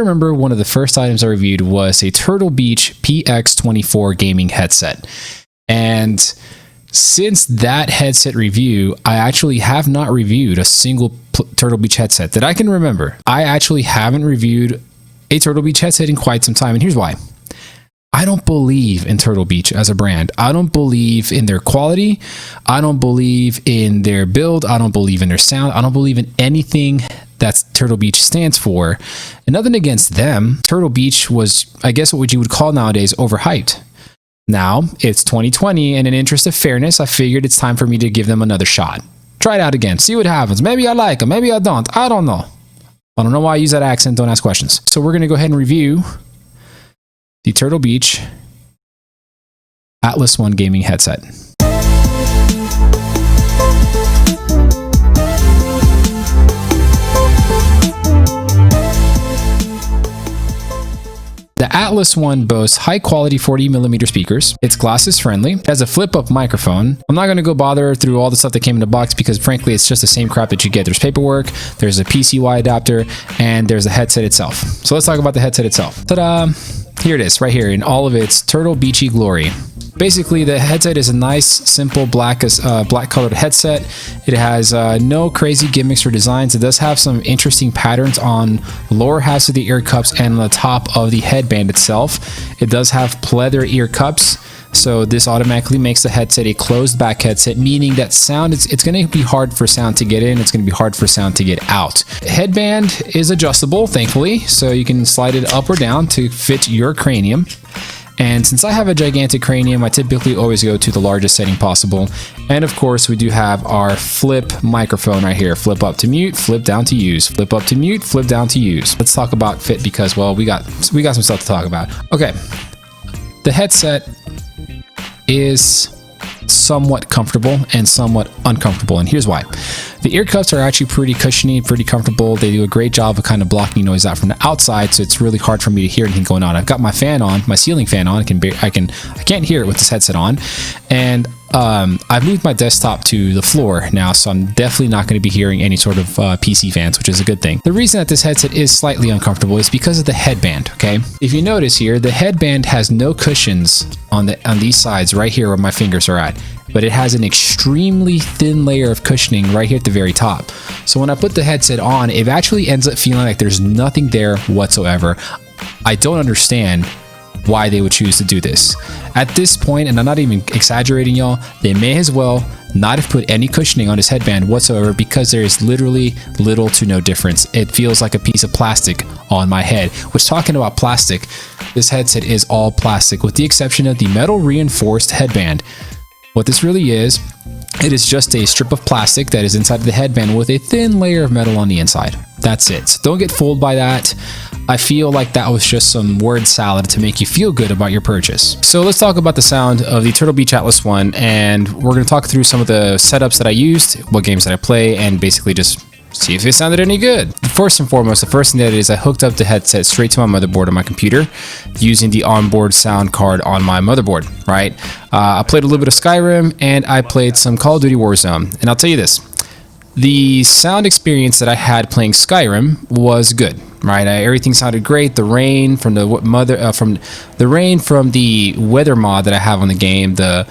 remember, one of the first items I reviewed was a Turtle Beach PX24 gaming headset. And since that headset review, I actually have not reviewed a single Turtle Beach headset that I can remember. I actually haven't reviewed a Turtle Beach headset in quite some time, and here's why. I don't believe in Turtle Beach as a brand. I don't believe in their quality. I don't believe in their build. I don't believe in their sound. I don't believe in anything that Turtle Beach stands for. And nothing against them. Turtle Beach was, I guess, what you would call nowadays overhyped. Now, it's 2020, and in interest of fairness, I figured it's time for me to give them another shot. Try it out again. See what happens. Maybe I like them. Maybe I don't. I don't know. I don't know why I use that accent. Don't ask questions. So we're going to go ahead and review the Turtle Beach Atlas One gaming headset. The Atlas One boasts high-quality 40mm speakers. It's glasses friendly. It has a flip-up microphone. I'm not going to go bother through all the stuff that came in the box because, frankly, it's just the same crap that you get. There's paperwork, there's a PCY adapter, and there's the headset itself. So let's talk about the headset itself. Ta-da! Here it is, right here, in all of its Turtle Beachy glory. Basically, the headset is a nice, simple black-colored headset. It has no crazy gimmicks or designs. It does have some interesting patterns on the lower halves of the ear cups and on the top of the headband itself. It does have pleather ear cups, so this automatically makes the headset a closed-back headset, meaning that sound, it's going to be hard for sound to get in. It's going to be hard for sound to get out. Headband is adjustable, thankfully, so you can slide it up or down to fit your cranium. And since I have a gigantic cranium, I typically always go to the largest setting possible. And of course, we do have our flip microphone right here. Flip up to mute, flip down to use. Flip up to mute, flip down to use. Let's talk about fit because, well, we got some stuff to talk about. Okay, the headset is somewhat comfortable and somewhat uncomfortable, and here's why. The ear cups are actually pretty cushiony, pretty comfortable. They do a great job of kind of blocking noise out from the outside, so it's really hard for me to hear anything going on. I've got my fan on, my ceiling fan on. I can't hear it with this headset on, and I've moved my desktop to the floor now, so I'm definitely not going to be hearing any sort of PC fans, which is a good thing. The reason that this headset is slightly uncomfortable is because of the headband. Okay, if you notice here, the headband has no cushions on these sides right here where my fingers are at, but it has an extremely thin layer of cushioning right here at the very top. So when I put the headset on, it actually ends up feeling like there's nothing there whatsoever. I don't understand why they would choose to do this. At this point, and I'm not even exaggerating, y'all, they may as well not have put any cushioning on this headband whatsoever because there is literally little to no difference. It feels like a piece of plastic on my head. Which, talking about plastic, this headset is all plastic with the exception of the metal reinforced headband. What this really is, it is just a strip of plastic that is inside of the headband with a thin layer of metal on the inside. That's it. So don't get fooled by that. I feel like that was just some word salad to make you feel good about your purchase. So let's talk about the sound of the Turtle Beach Atlas One, and we're going to talk through some of the setups that I used, what games that I play, and basically just see if it sounded any good. First and foremost, the first thing that is I hooked up the headset straight to my motherboard on my computer using the onboard sound card on my motherboard, right? I played a little bit of Skyrim and I played some Call of Duty Warzone. And I'll tell you this, the sound experience that I had playing Skyrim was good, right? Everything sounded great. The rain from the weather mod that I have on the game, the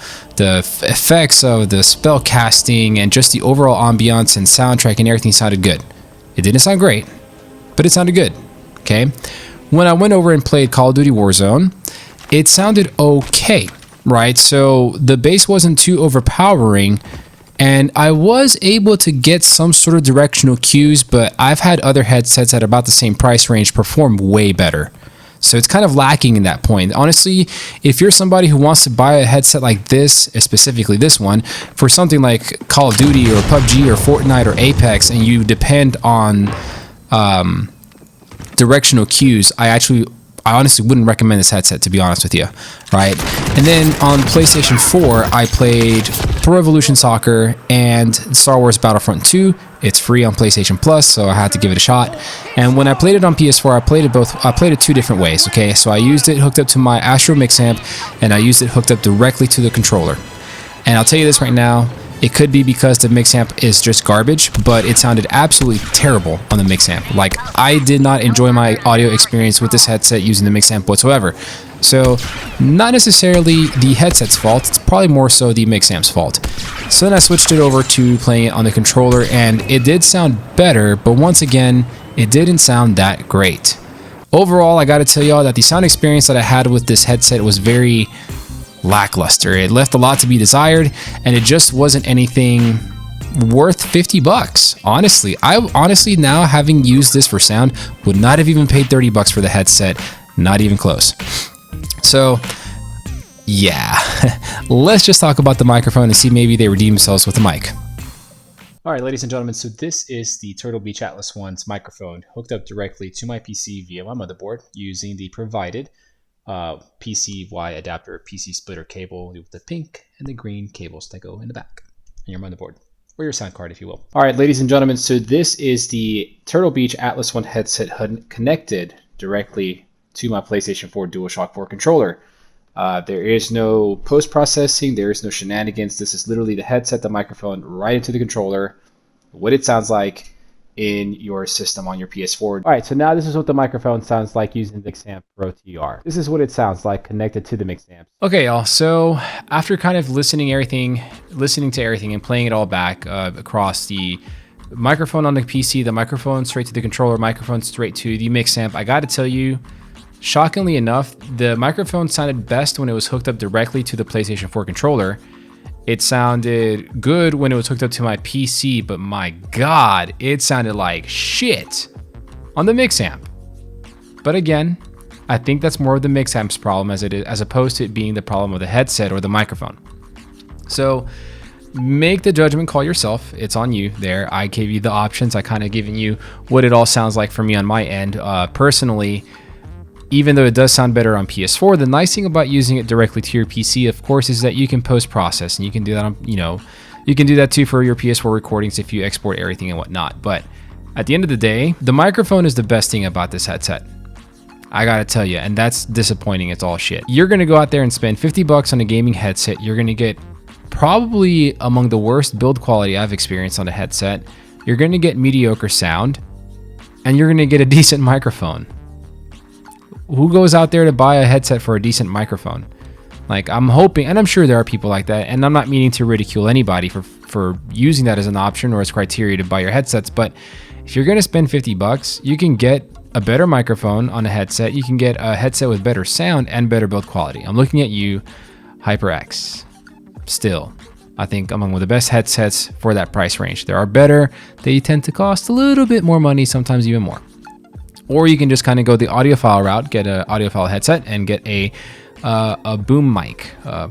effects of the spell casting, and just the overall ambiance and soundtrack and everything sounded good. It didn't sound great, but it sounded good. Okay. When I went over and played Call of Duty Warzone, it sounded okay, right? So the bass wasn't too overpowering. And I was able to get some sort of directional cues, but I've had other headsets at about the same price range perform way better. So it's kind of lacking in that point. Honestly, if you're somebody who wants to buy a headset like this, specifically this one, for something like Call of Duty or PUBG or Fortnite or Apex, and you depend on directional cues, I honestly wouldn't recommend this headset, to be honest with you, right? And then on PlayStation 4, I played Pro Evolution Soccer and Star Wars Battlefront 2. It's free on PlayStation Plus, so I had to give it a shot. And when I played it on PS4, I played it two different ways, okay? So I used it hooked up to my Astro Mix amp, and I used it hooked up directly to the controller. And I'll tell you this right now, It could be because the mix amp is just garbage, but it sounded absolutely terrible on the mix amp. Like, I did not enjoy my audio experience with this headset using the mix amp whatsoever. So not necessarily the headset's fault, it's probably more so the mix amp's fault. So then I switched it over to playing it on the controller, and it did sound better, but once again, it didn't sound that great. Overall, I gotta tell y'all that the sound experience that I had with this headset was very lackluster. It left a lot to be desired, and it just wasn't anything worth 50 bucks. Honestly, now, having used this for sound, would not have even paid 30 bucks for the headset, not even close. So yeah, let's just talk about the microphone and see maybe they redeem themselves with the mic. All right, ladies and gentlemen, so this is the Turtle Beach Atlas One's microphone hooked up directly to my PC via my motherboard using the provided PCY adapter PC splitter cable with the pink and the green cables that go in the back on your motherboard, or your sound card, if you will. All right, ladies and gentlemen, so this is the Turtle Beach Atlas One headset connected directly to my PlayStation 4 DualShock 4 controller. There is no post-processing, there is no shenanigans. This is literally the headset, the microphone, right into the controller, what it sounds like in your system on your PS4. All right, so now this is what the microphone sounds like using the Mixamp Pro TR. This is what it sounds like connected to the Mixamp. Okay, y'all, so after kind of listening to everything and playing it all back across the microphone on the PC, the microphone straight to the controller, microphone straight to the Mixamp, I gotta tell you, shockingly enough, the microphone sounded best when it was hooked up directly to the PlayStation 4 controller. It sounded good when it was hooked up to my PC, but my God, it sounded like shit on the Mixamp. But again, I think that's more of the Mixamp's problem as opposed to it being the problem of the headset or the microphone. So make the judgment call yourself. It's on you there. I gave you the options. I kind of given you what it all sounds like for me on my end. Personally, even though it does sound better on PS4, the nice thing about using it directly to your PC, of course, is that you can post-process, and you can do that on, you can do that too for your PS4 recordings if you export everything and whatnot. But at the end of the day, the microphone is the best thing about this headset. I gotta tell you, and that's disappointing. It's all shit. You're gonna go out there and spend 50 bucks on a gaming headset. You're gonna get probably among the worst build quality I've experienced on a headset. You're gonna get mediocre sound, and you're gonna get a decent microphone. Who goes out there to buy a headset for a decent microphone? Like, I'm hoping, and I'm sure there are people like that, and I'm not meaning to ridicule anybody for using that as an option or as criteria to buy your headsets, but if you're gonna spend 50 bucks, you can get a better microphone on a headset, you can get a headset with better sound and better build quality. I'm looking at you, HyperX. Still, I think among the best headsets for that price range. There are better, they tend to cost a little bit more money, sometimes even more. Or you can just kind of go the audiophile route, get an audiophile headset and get a boom mic, a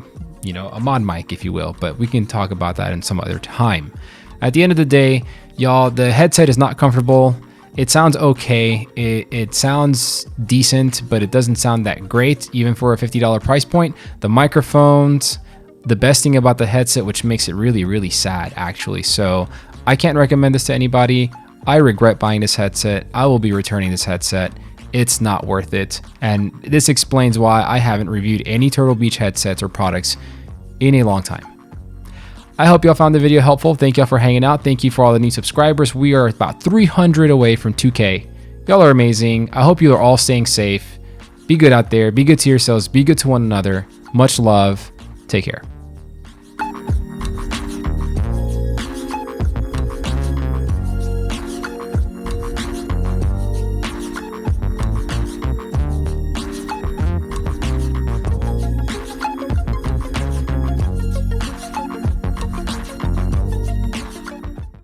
mod mic, if you will. But we can talk about that in some other time. At the end of the day, y'all, the headset is not comfortable. It sounds okay. It sounds decent, but it doesn't sound that great, even for a $50 price point. The microphones, the best thing about the headset, which makes it really, really sad, actually. So I can't recommend this to anybody. I regret buying this headset. I will be returning this headset. It's not worth it. And this explains why I haven't reviewed any Turtle Beach headsets or products in a long time. I hope y'all found the video helpful. Thank y'all for hanging out. Thank you for all the new subscribers. We are about 300 away from 2K. Y'all are amazing. I hope you are all staying safe. Be good out there. Be good to yourselves. Be good to one another. Much love. Take care.